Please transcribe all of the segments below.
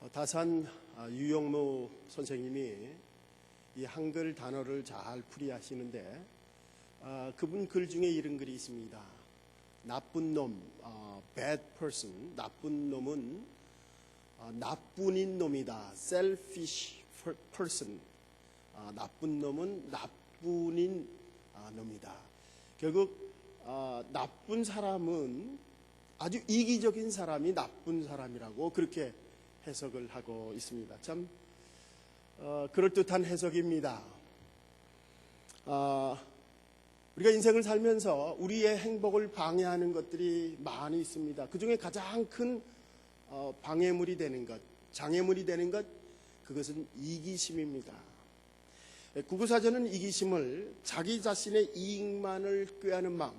다산 유영무 선생님이 이 한글 단어를 잘 풀이하시는데 그분 글 중에 이런 글이 있습니다. 나쁜 놈, bad person, 나쁜 놈은 나뿐인 놈이다. selfish person, 나쁜 놈은 나뿐인 놈이다. 결국 나쁜 사람은 아주 이기적인 사람이 나쁜 사람이라고 그렇게 해석을 하고 있습니다. 참 그럴듯한 해석입니다. 우리가 인생을 살면서 우리의 행복을 방해하는 것들이 많이 있습니다. 그 중에 가장 큰 방해물이 되는 것, 장애물이 되는 것, 그것은 이기심입니다. 국어사전은 이기심을 자기 자신의 이익만을 꾀하는 마음,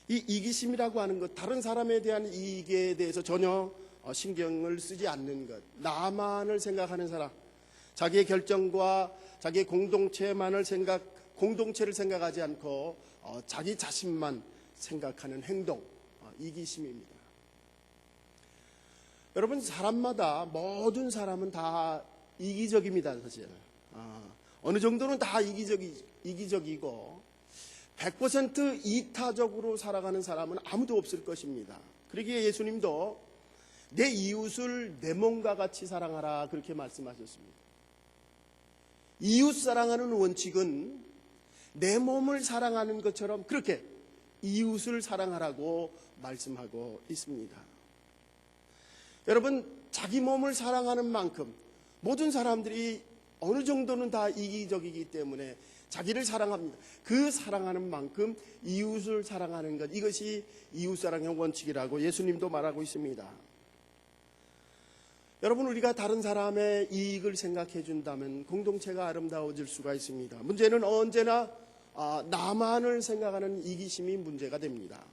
이 이기심이라고 하는 것, 다른 사람에 대한 이익에 대해서 전혀 신경을 쓰지 않는 것, 나만을 생각하는 사람, 자기의 결정과 자기의 공동체를 생각하지 않고 자기 자신만 생각하는 행동, 이기심입니다. 여러분, 사람마다 모든 사람은 다 이기적입니다. 사실 어느 정도는 다 이기적이고 100% 이타적으로 살아가는 사람은 아무도 없을 것입니다. 그러기에 예수님도 내 이웃을 내 몸과 같이 사랑하라 그렇게 말씀하셨습니다. 이웃 사랑하는 원칙은 내 몸을 사랑하는 것처럼 그렇게 이웃을 사랑하라고 말씀하고 있습니다. 여러분, 자기 몸을 사랑하는 만큼 모든 사람들이 어느 정도는 다 이기적이기 때문에 자기를 사랑합니다. 그 사랑하는 만큼 이웃을 사랑하는 것, 이것이 이웃사랑의 원칙이라고 예수님도 말하고 있습니다. 여러분, 우리가 다른 사람의 이익을 생각해 준다면 공동체가 아름다워질 수가 있습니다. 문제는 언제나 나만을 생각하는 이기심이 문제가 됩니다.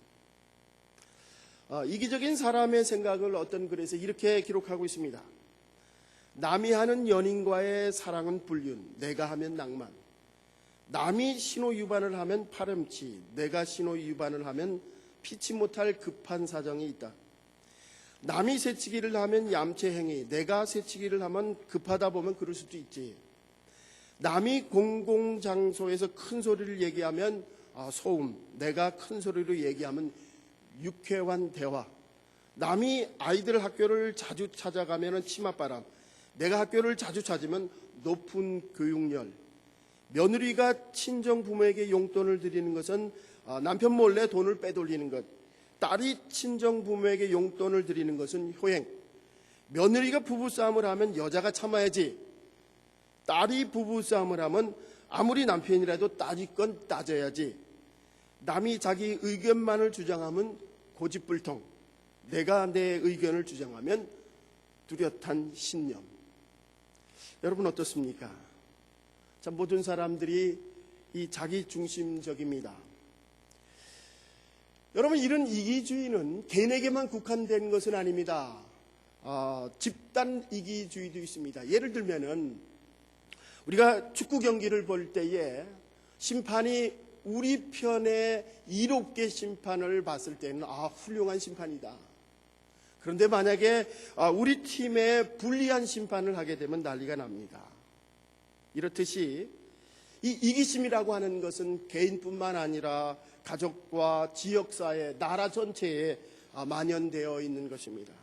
이기적인 사람의 생각을 어떤 글에서 이렇게 기록하고 있습니다. 남이 하는 연인과의 사랑은 불륜, 내가 하면 낭만. 남이 신호위반을 하면 파렴치, 내가 신호위반을 하면 피치 못할 급한 사정이 있다. 남이 새치기를 하면 얌체행위, 내가 새치기를 하면 급하다 보면 그럴 수도 있지. 남이 공공장소에서 큰 소리를 얘기하면 소음, 내가 큰 소리로 얘기하면 유쾌한 대화. 남이 아이들 학교를 자주 찾아가면 치맛바람, 내가 학교를 자주 찾으면 높은 교육열. 며느리가 친정 부모에게 용돈을 드리는 것은 남편 몰래 돈을 빼돌리는 것. 딸이 친정 부모에게 용돈을 드리는 것은 효행. 며느리가 부부싸움을 하면 여자가 참아야지. 딸이 부부싸움을 하면 아무리 남편이라도 따질 건 따져야지. 남이 자기 의견만을 주장하면 고집불통. 내가 내 의견을 주장하면 뚜렷한 신념. 여러분 어떻습니까? 참, 모든 사람들이 이 자기중심적입니다. 여러분, 이런 이기주의는 개인에게만 국한된 것은 아닙니다. 집단 이기주의도 있습니다. 예를 들면은 우리가 축구 경기를 볼 때에 심판이 우리 편에 이롭게 심판을 봤을 때는 훌륭한 심판이다. 그런데 만약에 우리 팀에 불리한 심판을 하게 되면 난리가 납니다. 이렇듯이 이 이기심이라고 하는 것은 개인뿐만 아니라 가족과 지역사회, 나라 전체에 만연되어 있는 것입니다.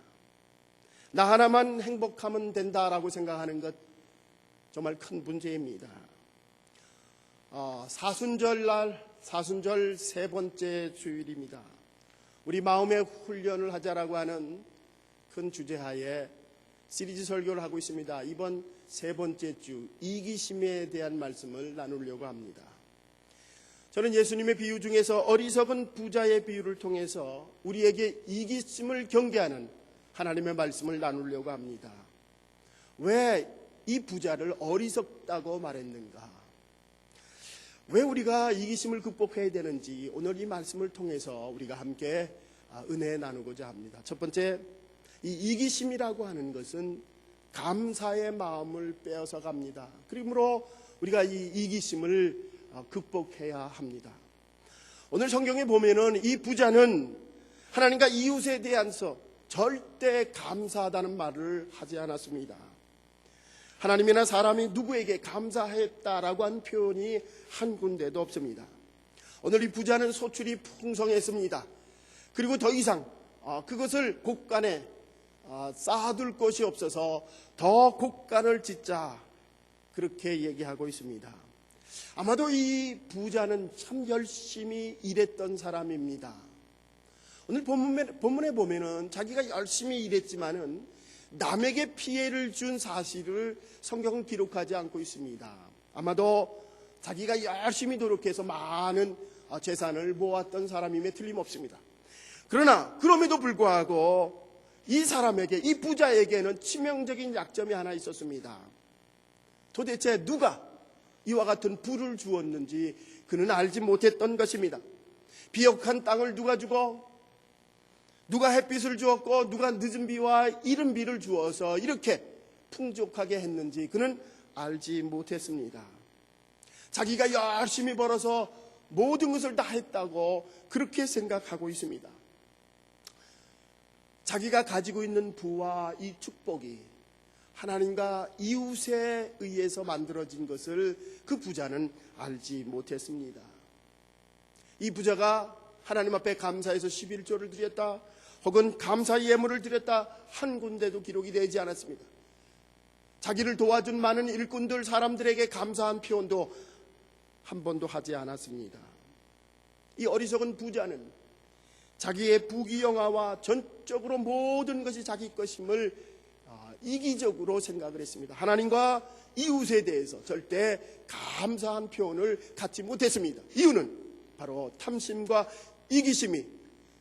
나 하나만 행복하면 된다라고 생각하는 것 정말 큰 문제입니다. 사순절 세 번째 주일입니다. 우리 마음의 훈련을 하자라고 하는 큰 주제하에 시리즈 설교를 하고 있습니다. 이번 세 번째 주, 이기심에 대한 말씀을 나누려고 합니다. 저는 예수님의 비유 중에서 어리석은 부자의 비유를 통해서 우리에게 이기심을 경계하는 하나님의 말씀을 나누려고 합니다. 왜 이 부자를 어리석다고 말했는가? 왜 우리가 이기심을 극복해야 되는지 오늘 이 말씀을 통해서 우리가 함께 은혜 나누고자 합니다. 첫 번째, 이 이기심이라고 하는 것은 감사의 마음을 빼앗아 갑니다. 그러므로 우리가 이 이기심을 극복해야 합니다. 오늘 성경에 보면은 이 부자는 하나님과 이웃에 대해서 절대 감사하다는 말을 하지 않았습니다. 하나님이나 사람이 누구에게 감사했다라고 한 표현이 한 군데도 없습니다. 오늘 이 부자는 소출이 풍성했습니다. 그리고 더 이상 그것을 곳간에 쌓아둘 것이 없어서 더 곳간을 짓자, 그렇게 얘기하고 있습니다. 아마도 이 부자는 참 열심히 일했던 사람입니다. 오늘 본문에 보면은 자기가 열심히 일했지만은 남에게 피해를 준 사실을 성경은 기록하지 않고 있습니다. 아마도 자기가 열심히 노력해서 많은 재산을 모았던 사람임에 틀림없습니다. 그러나 그럼에도 불구하고 이 사람에게, 이 부자에게는 치명적인 약점이 하나 있었습니다. 도대체 누가 이와 같은 부를 주었는지 그는 알지 못했던 것입니다. 비옥한 땅을 누가 주고, 누가 햇빛을 주었고, 누가 늦은 비와 이른 비를 주어서 이렇게 풍족하게 했는지 그는 알지 못했습니다. 자기가 열심히 벌어서 모든 것을 다 했다고 그렇게 생각하고 있습니다. 자기가 가지고 있는 부와 이 축복이 하나님과 이웃에 의해서 만들어진 것을 그 부자는 알지 못했습니다. 이 부자가 하나님 앞에 감사해서 11조를 드렸다, 혹은 감사 예물을 드렸다 한 군데도 기록이 되지 않았습니다. 자기를 도와준 많은 일꾼들, 사람들에게 감사한 표현도 한 번도 하지 않았습니다. 이 어리석은 부자는 자기의 부귀영화와 전적으로 모든 것이 자기 것임을 이기적으로 생각을 했습니다. 하나님과 이웃에 대해서 절대 감사한 표현을 갖지 못했습니다. 이유는 바로 탐심과 이기심이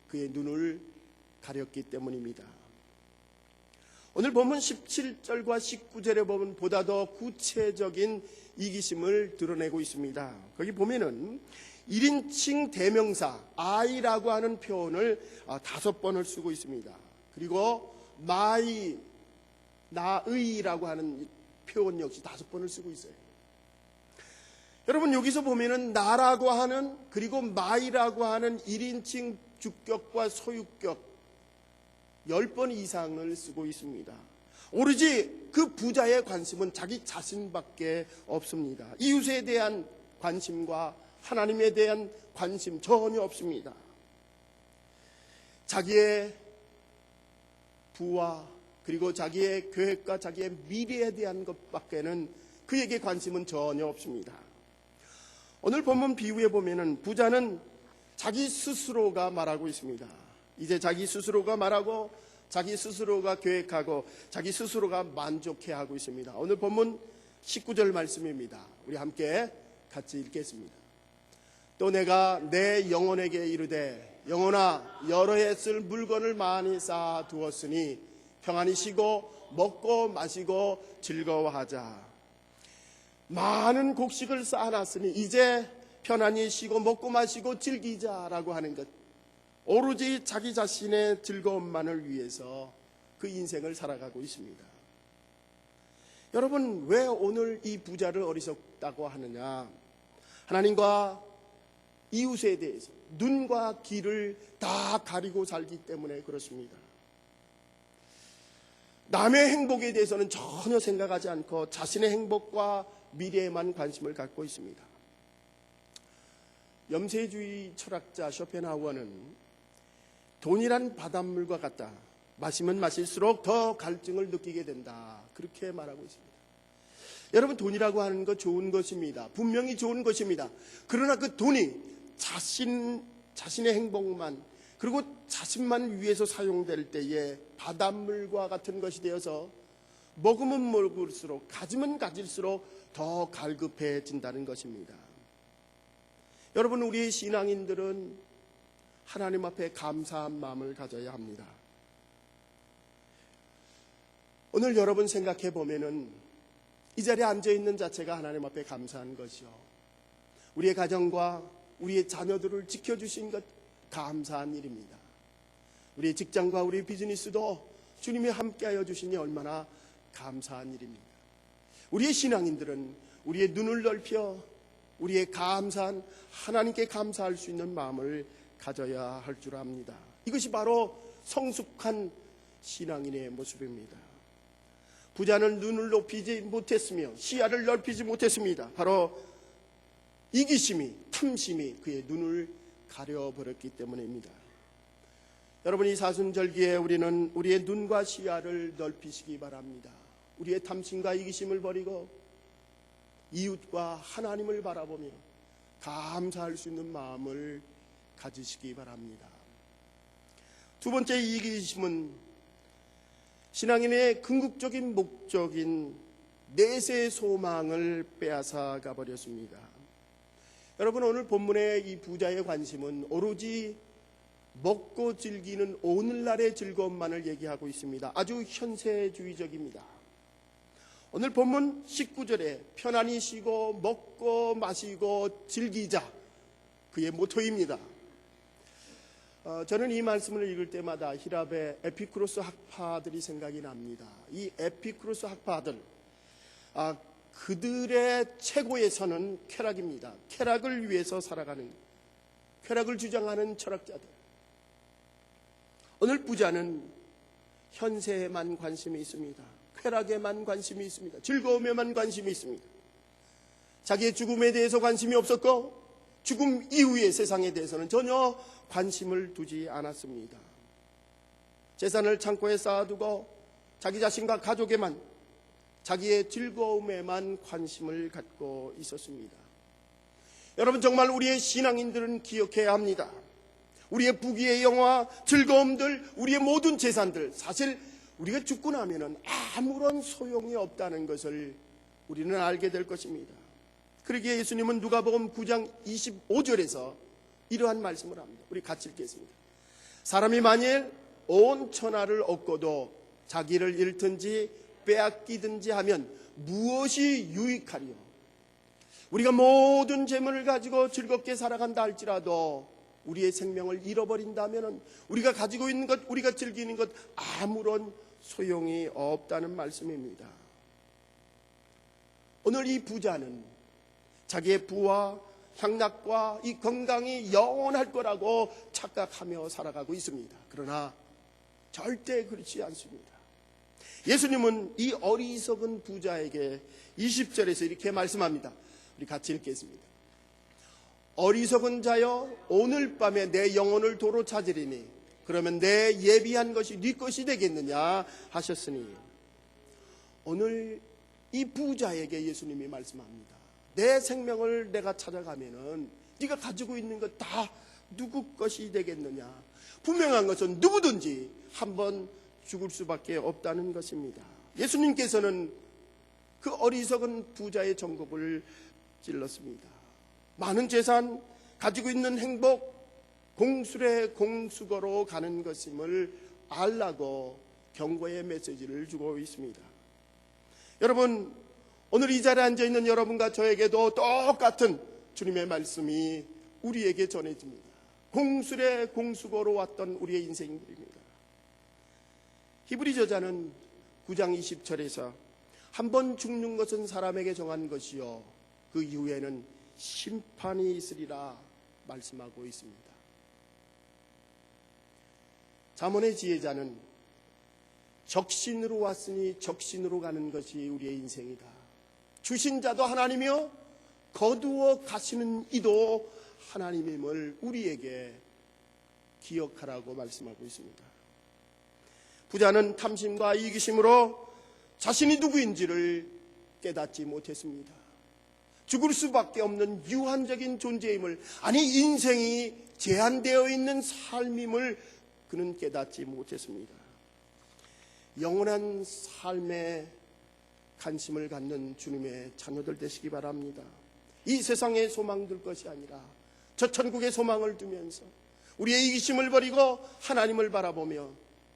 그의 눈을 가렸기 때문입니다. 오늘 본문 17절과 19절에 보면 보다 더 구체적인 이기심을 드러내고 있습니다. 거기 보면은 1인칭 대명사 I라고 하는 표현을 5번을 쓰고 있습니다. 그리고 my, 나의라고 하는 표현 역시 5번을 쓰고 있어요. 여러분, 여기서 보면은 나라고 하는, 그리고 my라고 하는 1인칭 주격과 소유격 10번 이상을 쓰고 있습니다. 오로지 그 부자의 관심은 자기 자신밖에 없습니다. 이웃에 대한 관심과 하나님에 대한 관심 전혀 없습니다. 자기의 부와 그리고 자기의 계획과 자기의 미래에 대한 것밖에는 그에게 관심은 전혀 없습니다. 오늘 본문 비유에 보면은 부자는 자기 스스로가 말하고 있습니다. 이제 자기 스스로가 말하고, 자기 스스로가 계획하고, 자기 스스로가 만족해하고 있습니다. 오늘 본문 19절 말씀입니다. 우리 함께 같이 읽겠습니다. 또 내가 내 영혼에게 이르되, 영혼아, 여러 해 쓸 물건을 많이 쌓아 두었으니 평안히 쉬고 먹고 마시고 즐거워하자. 많은 곡식을 쌓아놨으니 이제 편안히 쉬고 먹고 마시고 즐기자라고 하는 것, 오로지 자기 자신의 즐거움만을 위해서 그 인생을 살아가고 있습니다. 여러분, 왜 오늘 이 부자를 어리석다고 하느냐? 하나님과 이웃에 대해서 눈과 귀를 다 가리고 살기 때문에 그렇습니다. 남의 행복에 대해서는 전혀 생각하지 않고 자신의 행복과 미래에만 관심을 갖고 있습니다. 염세주의 철학자 쇼펜하우어는 돈이란 바닷물과 같다. 마시면 마실수록 더 갈증을 느끼게 된다. 그렇게 말하고 있습니다. 여러분, 돈이라고 하는 거 좋은 것입니다. 분명히 좋은 것입니다. 그러나 그 돈이 자신의 행복만, 그리고 자신만 위해서 사용될 때에 바닷물과 같은 것이 되어서 먹으면 먹을수록, 가지면 가질수록 더 갈급해진다는 것입니다. 여러분, 우리 신앙인들은 하나님 앞에 감사한 마음을 가져야 합니다. 오늘 여러분 생각해 보면은 이 자리에 앉아 있는 자체가 하나님 앞에 감사한 것이요, 우리의 가정과 우리의 자녀들을 지켜주신 것 감사한 일입니다. 우리의 직장과 우리의 비즈니스도 주님이 함께하여 주시니 얼마나 감사한 일입니다. 우리의 신앙인들은 우리의 눈을 넓혀 우리의 감사한, 하나님께 감사할 수 있는 마음을 가져야 할 줄 압니다. 이것이 바로 성숙한 신앙인의 모습입니다. 부자는 눈을 높이지 못했으며 시야를 넓히지 못했습니다. 바로 이기심이, 탐심이 그의 눈을 가려버렸기 때문입니다. 여러분, 이 사순절기에 우리는 우리의 눈과 시야를 넓히시기 바랍니다. 우리의 탐심과 이기심을 버리고 이웃과 하나님을 바라보며 감사할 수 있는 마음을 가지시기 바랍니다. 두 번째, 이기심은 신앙인의 궁극적인 목적인 내세의 소망을 빼앗아 가버렸습니다. 여러분, 오늘 본문의 이 부자의 관심은 오로지 먹고 즐기는 오늘날의 즐거움만을 얘기하고 있습니다. 아주 현세주의적입니다. 오늘 본문 19절에 편안히 쉬고 먹고 마시고 즐기자, 그의 모토입니다. 저는 이 말씀을 읽을 때마다 히랍의 에피쿠로스 학파들이 생각이 납니다. 이 에피쿠로스 학파들, 그들의 최고의 선은 쾌락입니다. 쾌락을 위해서 살아가는, 쾌락을 주장하는 철학자들. 오늘 부자는 현세에만 관심이 있습니다. 쾌락에만 관심이 있습니다. 즐거움에만 관심이 있습니다. 자기의 죽음에 대해서 관심이 없었고 죽음 이후의 세상에 대해서는 전혀 관심을 두지 않았습니다. 재산을 창고에 쌓아두고 자기 자신과 가족에만, 자기의 즐거움에만 관심을 갖고 있었습니다. 여러분, 정말 우리의 신앙인들은 기억해야 합니다. 우리의 부귀의 영화, 즐거움들, 우리의 모든 재산들, 사실 우리가 죽고 나면은 아무런 소용이 없다는 것을 우리는 알게 될 것입니다. 그러기에 예수님은 누가복음 9장 25절에서 이러한 말씀을 합니다. 우리 같이 읽겠습니다. 사람이 만일 온 천하를 얻고도 자기를 잃든지 빼앗기든지 하면 무엇이 유익하리요? 우리가 모든 재물을 가지고 즐겁게 살아간다 할지라도 우리의 생명을 잃어버린다면 우리가 가지고 있는 것, 우리가 즐기는 것 아무런 소용이 없다는 말씀입니다. 오늘 이 부자는 자기의 부와 향락과 이 건강이 영원할 거라고 착각하며 살아가고 있습니다. 그러나 절대 그렇지 않습니다. 예수님은 이 어리석은 부자에게 20절에서 이렇게 말씀합니다. 우리 같이 읽겠습니다. 어리석은 자여, 오늘 밤에 내 영혼을 도로 찾으리니 그러면 내 예비한 것이 네 것이 되겠느냐 하셨으니, 오늘 이 부자에게 예수님이 말씀합니다. 내 생명을 내가 찾아가면은 네가 가지고 있는 것 다 누구 것이 되겠느냐. 분명한 것은 누구든지 한번 죽을 수밖에 없다는 것입니다. 예수님께서는 그 어리석은 부자의 전곡을 찔렀습니다. 많은 재산, 가지고 있는 행복, 공술의 공수거로 가는 것임을 알라고 경고의 메시지를 주고 있습니다. 여러분, 오늘 이 자리에 앉아있는 여러분과 저에게도 똑같은 주님의 말씀이 우리에게 전해집니다. 공술의 공수거로 왔던 우리의 인생들입니다. 히브리 저자는 9장 20절에서 한 번 죽는 것은 사람에게 정한 것이요 그 이후에는 심판이 있으리라 말씀하고 있습니다. 잠언의 지혜자는 적신으로 왔으니 적신으로 가는 것이 우리의 인생이다. 주신 자도 하나님이요 거두어 가시는 이도 하나님임을 우리에게 기억하라고 말씀하고 있습니다. 부자는 탐심과 이기심으로 자신이 누구인지를 깨닫지 못했습니다. 죽을 수밖에 없는 유한적인 존재임을, 아니 인생이 제한되어 있는 삶임을 그는 깨닫지 못했습니다. 영원한 삶에 관심을 갖는 주님의 자녀들 되시기 바랍니다. 이 세상의 소망 둘 것이 아니라 저 천국의 소망을 두면서 우리의 이기심을 버리고 하나님을 바라보며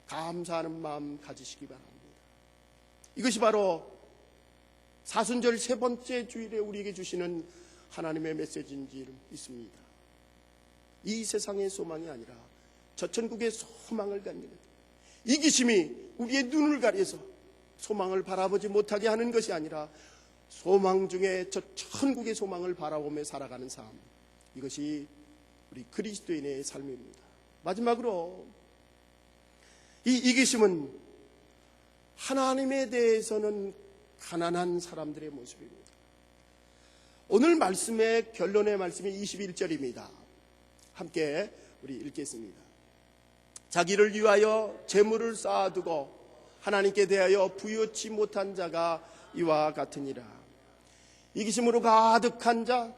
감사하는 마음 가지시기 바랍니다. 이것이 바로 사순절 세 번째 주일에 우리에게 주시는 하나님의 메시지인지 있습니다. 이 세상의 소망이 아니라 저 천국의 소망을 갖는 것. 이기심이 우리의 눈을 가려서 소망을 바라보지 못하게 하는 것이 아니라 소망 중에 저 천국의 소망을 바라보며 살아가는 삶, 이것이 우리 그리스도인의 삶입니다. 마지막으로 이 이기심은 하나님에 대해서는 가난한 사람들의 모습입니다. 오늘 말씀의 결론의 말씀이 21절입니다. 함께 우리 읽겠습니다. 자기를 위하여 재물을 쌓아두고 하나님께 대하여 부여치 못한 자가 이와 같으니라. 이기심으로 가득한 자,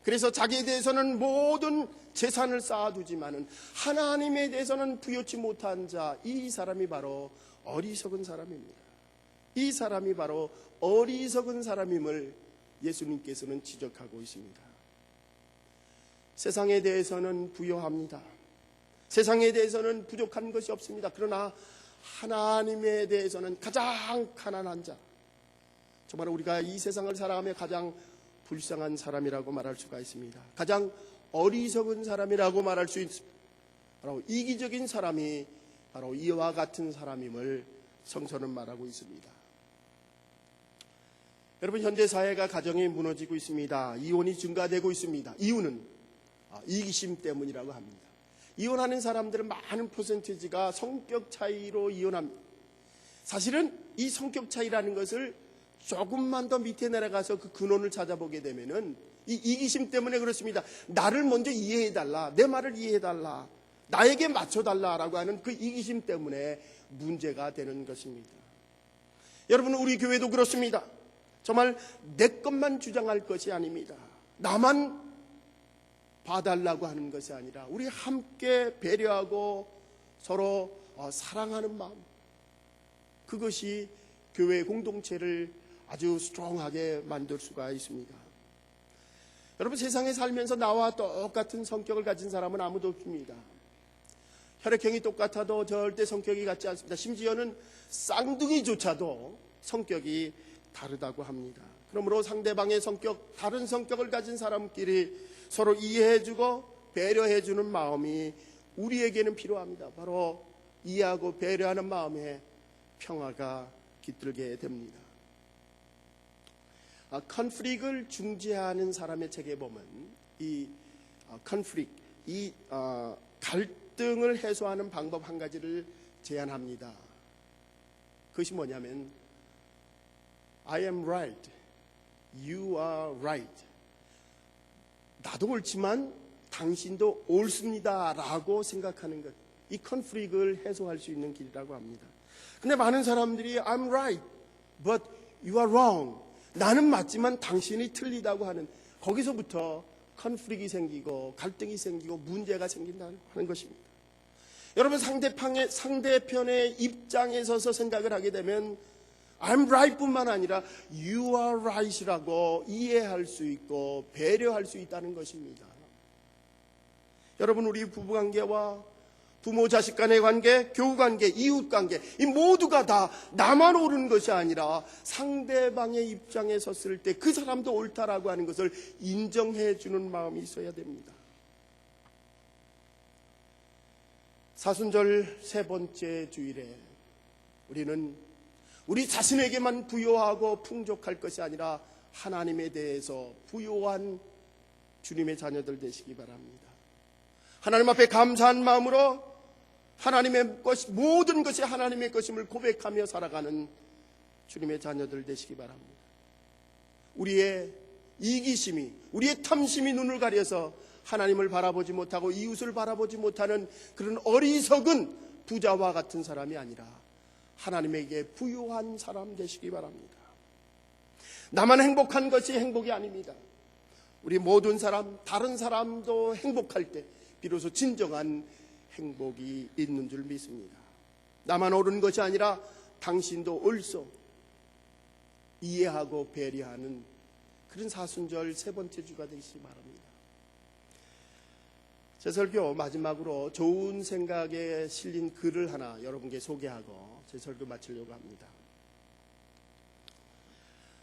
그래서 자기에 대해서는 모든 재산을 쌓아두지만은 하나님에 대해서는 부여치 못한 자, 이 사람이 바로 어리석은 사람입니다. 이 사람이 바로 어리석은 사람임을 예수님께서는 지적하고 있습니다. 세상에 대해서는 부여합니다. 세상에 대해서는 부족한 것이 없습니다. 그러나 하나님에 대해서는 가장 가난한 자, 정말 우리가 이 세상을 살아가며 가장 불쌍한 사람이라고 말할 수가 있습니다. 가장 어리석은 사람이라고 말할 수 있습니다. 바로 이기적인 사람이 바로 이와 같은 사람임을 성서는 말하고 있습니다. 여러분, 현대 사회가 가정이 무너지고 있습니다. 이혼이 증가되고 있습니다. 이유는 이기심 때문이라고 합니다. 이혼하는 사람들은 많은 퍼센티지가 성격 차이로 이혼합니다. 사실은 이 성격 차이라는 것을 조금만 더 밑에 내려가서 그 근원을 찾아보게 되면은 이 이기심 때문에 그렇습니다. 나를 먼저 이해해달라, 내 말을 이해해달라, 나에게 맞춰달라라고 하는 그 이기심 때문에 문제가 되는 것입니다. 여러분, 우리 교회도 그렇습니다. 정말 내 것만 주장할 것이 아닙니다. 나만 봐달라고 하는 것이 아니라 우리 함께 배려하고 서로 사랑하는 마음, 그것이 교회 공동체를 아주 스트롱하게 만들 수가 있습니다. 여러분, 세상에 살면서 나와 똑같은 성격을 가진 사람은 아무도 없습니다. 혈액형이 똑같아도 절대 성격이 같지 않습니다. 심지어는 쌍둥이조차도 성격이 다르다고 합니다. 그러므로 상대방의 성격, 다른 성격을 가진 사람끼리 서로 이해해주고 배려해주는 마음이 우리에게는 필요합니다. 바로 이해하고 배려하는 마음에 평화가 깃들게 됩니다. 컨플릭트를 중재하는 사람의 책에 보면 이 컨플릭트, 이 갈등을 해소하는 방법 한 가지를 제안합니다. 그것이 뭐냐면 I am right, you are right. 나도 옳지만 당신도 옳습니다 라고 생각하는 것, 이 컨플릭트를 해소할 수 있는 길이라고 합니다. 근데 많은 사람들이 I'm right, but you are wrong. 나는 맞지만 당신이 틀리다고 하는, 거기서부터 컨플릭트가 생기고 갈등이 생기고 문제가 생긴다는 것입니다. 여러분, 상대편의 입장에 서서 생각을 하게 되면 I'm right 뿐만 아니라 You are right이라고 이해할 수 있고 배려할 수 있다는 것입니다. 여러분, 우리 부부관계와 부모 자식 간의 관계, 교우관계, 이웃관계, 이 모두가 다 나만 옳은 것이 아니라 상대방의 입장에 섰을 때 그 사람도 옳다라고 하는 것을 인정해 주는 마음이 있어야 됩니다. 사순절 세 번째 주일에 우리는 우리 자신에게만 부요하고 풍족할 것이 아니라 하나님에 대해서 부요한 주님의 자녀들 되시기 바랍니다. 하나님 앞에 감사한 마음으로 하나님의 것, 모든 것이 하나님의 것임을 고백하며 살아가는 주님의 자녀들 되시기 바랍니다. 우리의 이기심이, 우리의 탐심이 눈을 가려서 하나님을 바라보지 못하고 이웃을 바라보지 못하는 그런 어리석은 부자와 같은 사람이 아니라 하나님에게 부유한 사람 되시기 바랍니다. 나만 행복한 것이 행복이 아닙니다. 우리 모든 사람, 다른 사람도 행복할 때 비로소 진정한 행복이 있는 줄 믿습니다. 나만 옳은 것이 아니라 당신도 옳소 이해하고 배려하는 그런 사순절 세 번째 주가 되시기 바랍니다. 제 설교 마지막으로 좋은 생각에 실린 글을 하나 여러분께 소개하고 제 설교 마치려고 합니다.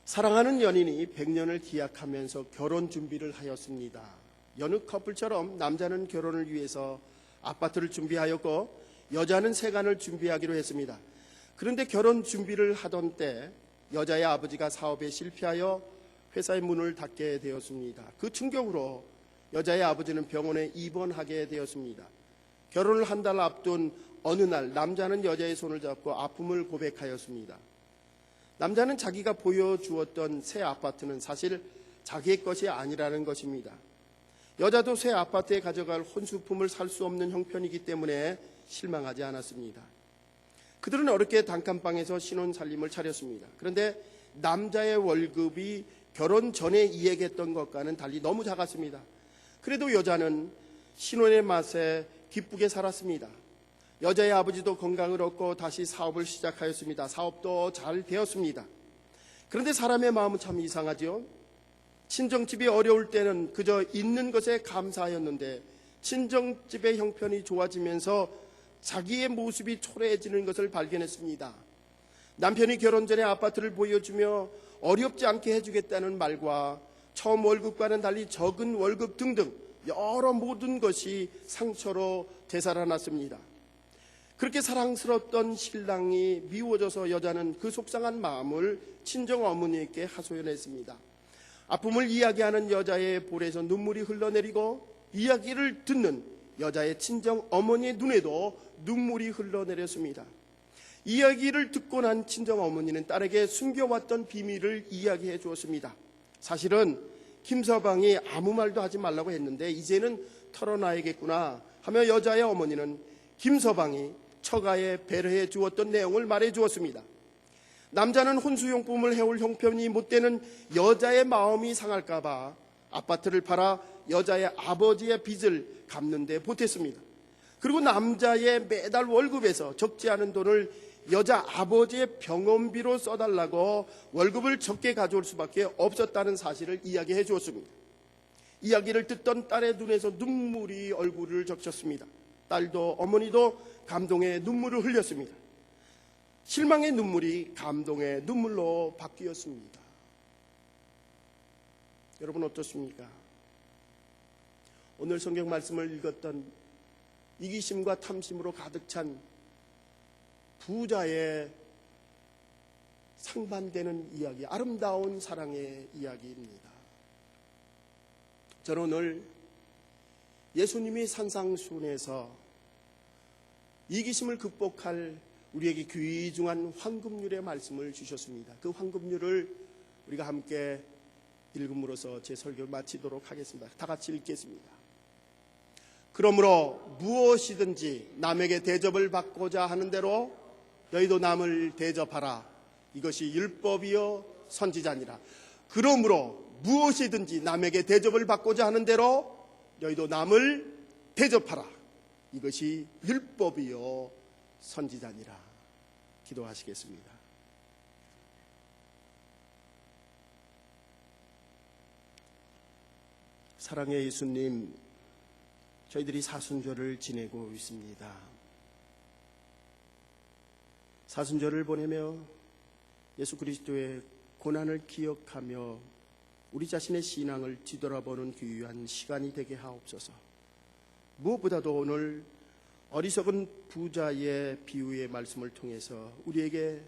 사랑하는 연인이 100년을 기약하면서 결혼 준비를 하였습니다. 여느 커플처럼 남자는 결혼을 위해서 아파트를 준비하였고 여자는 세간을 준비하기로 했습니다. 그런데 결혼 준비를 하던 때 여자의 아버지가 사업에 실패하여 회사의 문을 닫게 되었습니다. 그 충격으로 여자의 아버지는 병원에 입원하게 되었습니다. 결혼을 한 달 앞둔 어느 날 남자는 여자의 손을 잡고 아픔을 고백하였습니다. 남자는 자기가 보여주었던 새 아파트는 사실 자기의 것이 아니라는 것입니다. 여자도 새 아파트에 가져갈 혼수품을 살 수 없는 형편이기 때문에 실망하지 않았습니다. 그들은 어렵게 단칸방에서 신혼살림을 차렸습니다. 그런데 남자의 월급이 결혼 전에 이야기했던 것과는 달리 너무 작았습니다. 그래도 여자는 신혼의 맛에 기쁘게 살았습니다. 여자의 아버지도 건강을 얻고 다시 사업을 시작하였습니다. 사업도 잘 되었습니다. 그런데 사람의 마음은 참 이상하죠. 친정집이 어려울 때는 그저 있는 것에 감사하였는데 친정집의 형편이 좋아지면서 자기의 모습이 초라해지는 것을 발견했습니다. 남편이 결혼 전에 아파트를 보여주며 어렵지 않게 해주겠다는 말과 처음 월급과는 달리 적은 월급 등등 여러 모든 것이 상처로 되살아났습니다. 그렇게 사랑스럽던 신랑이 미워져서 여자는 그 속상한 마음을 친정 어머니께 하소연했습니다. 아픔을 이야기하는 여자의 볼에서 눈물이 흘러내리고 이야기를 듣는 여자의 친정 어머니의 눈에도 눈물이 흘러내렸습니다. 이야기를 듣고 난 친정 어머니는 딸에게 숨겨왔던 비밀을 이야기해 주었습니다. 사실은 김서방이 아무 말도 하지 말라고 했는데 이제는 털어놔야겠구나 하며 여자의 어머니는 김서방이 처가에 배려해 주었던 내용을 말해 주었습니다. 남자는 혼수용품을 해올 형편이 못 되는 여자의 마음이 상할까봐 아파트를 팔아 여자의 아버지의 빚을 갚는 데 보탰습니다. 그리고 남자의 매달 월급에서 적지 않은 돈을 여자 아버지의 병원비로 써달라고 월급을 적게 가져올 수밖에 없었다는 사실을 이야기해 주었습니다. 이야기를 듣던 딸의 눈에서 눈물이 얼굴을 적셨습니다. 딸도 어머니도 감동의 눈물을 흘렸습니다. 실망의 눈물이 감동의 눈물로 바뀌었습니다. 여러분 어떻습니까? 오늘 성경 말씀을 읽었던 이기심과 탐심으로 가득 찬 부자의 상반되는 이야기, 아름다운 사랑의 이야기입니다. 저는 오늘 예수님이 산상수훈에서 이기심을 극복할 우리에게 귀중한 황금률의 말씀을 주셨습니다. 그 황금률을 우리가 함께 읽음으로써 제 설교를 마치도록 하겠습니다. 다 같이 읽겠습니다. 그러므로 무엇이든지 남에게 대접을 받고자 하는 대로 너희도 남을 대접하라. 이것이 율법이요 선지자니라. 그러므로 무엇이든지 남에게 대접을 받고자 하는 대로 너희도 남을 대접하라. 이것이 율법이요 선지자니라. 기도하시겠습니다. 사랑의 예수님, 저희들이 사순절을 지내고 있습니다. 사순절을 보내며 예수 그리스도의 고난을 기억하며 우리 자신의 신앙을 뒤돌아보는 귀한 시간이 되게 하옵소서. 무엇보다도 오늘 어리석은 부자의 비유의 말씀을 통해서 우리에게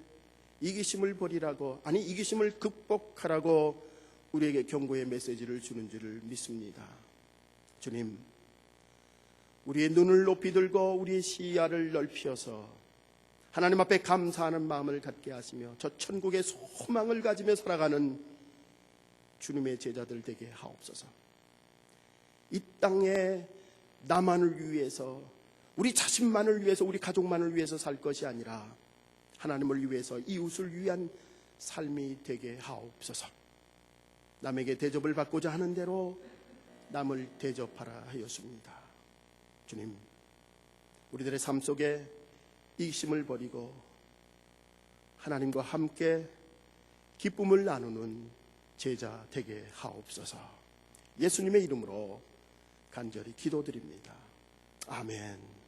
이기심을 버리라고, 아니 이기심을 극복하라고 우리에게 경고의 메시지를 주는 줄을 믿습니다. 주님, 우리의 눈을 높이 들고 우리의 시야를 넓혀서 하나님 앞에 감사하는 마음을 갖게 하시며 저 천국의 소망을 가지며 살아가는 주님의 제자들 되게 하옵소서. 이 땅에 나만을 위해서, 우리 자신만을 위해서, 우리 가족만을 위해서 살 것이 아니라 하나님을 위해서 이웃을 위한 삶이 되게 하옵소서. 남에게 대접을 받고자 하는 대로 남을 대접하라 하였습니다. 주님, 우리들의 삶 속에 이기심을 버리고 하나님과 함께 기쁨을 나누는 제자 되게 하옵소서. 예수님의 이름으로 간절히 기도드립니다. 아멘.